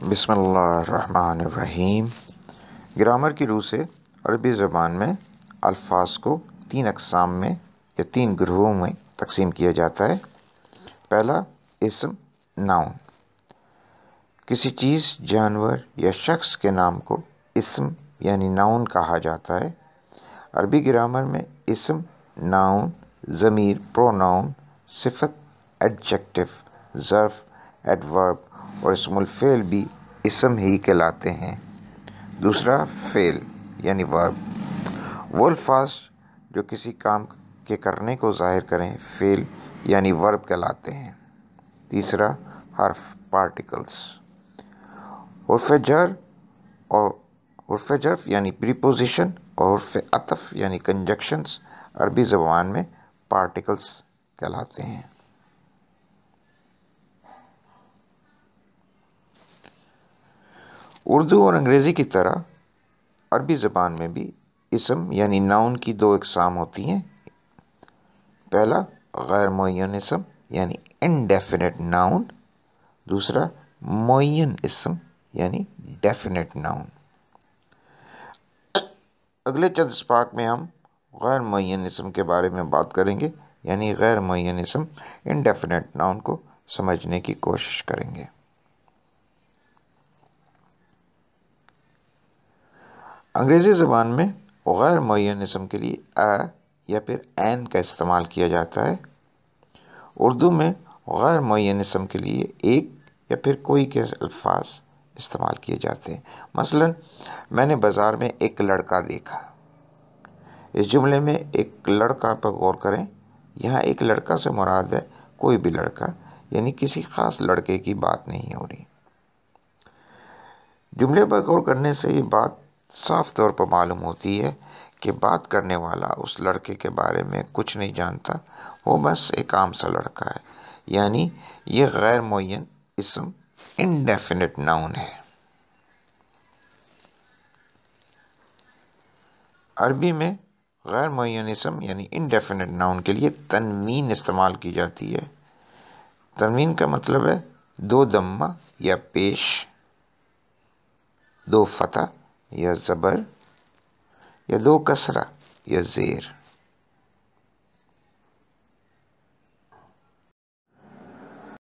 بسم اللہ الرحمن الرحیم۔ گرامر کی روح سے عربی زبان میں الفاظ کو 3 اقسام میں یا 3 گروہوں میں تقسیم کیا جاتا ہے۔ پہلا، اسم، ناؤن۔ کسی چیز، جانور یا شخص کے نام کو اسم یعنی ناؤن کہا جاتا ہے۔ عربی گرامر میں اسم، ناؤن، ضمیر، پروناؤن، صفت، ایڈجیکٹو، ظرف، ایڈورب اور اسم الفعل بھی اسم ہی کہلاتے ہیں۔ دوسرا، فعل یعنی ورب۔ وہ الفاظ جو کسی کام کے کرنے کو ظاہر کریں فعل یعنی ورب کہلاتے ہیں۔ تیسرا، حرف، پارٹیکلز۔ حرف جر یعنی پریپوزیشن اور حرف عطف یعنی کنجکشنز عربی زبان میں پارٹیکلز کہلاتے ہیں۔ اردو اور انگریزی کی طرح عربی زبان میں بھی اسم یعنی ناؤن کی 2 اقسام ہوتی ہیں۔ پہلا، غیر معین اسم یعنی انڈیفینٹ ناؤن۔ دوسرا، معین اسم یعنی ڈیفینٹ ناؤن۔ اگلے چند اسپاق میں ہم غیر معین اسم کے بارے میں بات کریں گے، یعنی غیر معین اسم انڈیفینٹ ناؤن کو سمجھنے کی کوشش کریں گے۔ انگریزی زبان میں غیر معین اسم کے لیے یا پھر این کا استعمال کیا جاتا ہے۔ اردو میں غیر معین اسم کے لیے ایک یا پھر کوئی کے الفاظ استعمال کیے جاتے ہیں۔ مثلا، میں نے بازار میں ایک لڑکا دیکھا۔ اس جملے میں ایک لڑکا پر غور کریں۔ یہاں ایک لڑکا سے مراد ہے کوئی بھی لڑکا، یعنی کسی خاص لڑکے کی بات نہیں ہو رہی۔ جملے پر غور کرنے سے یہ بات صاف طور پر معلوم ہوتی ہے کہ بات کرنے والا اس لڑکے کے بارے میں کچھ نہیں جانتا، وہ بس ایک عام سا لڑکا ہے، یعنی یہ غیر معین اسم انڈیفینٹ ناؤن ہے۔ عربی میں غیر معین اسم یعنی انڈیفینٹ ناؤن کے لیے تنوین استعمال کی جاتی ہے۔ تنوین کا مطلب ہے 2 ضمہ یا پیش، 2 فتح یا زبر یا 2 کسرہ یا زیر۔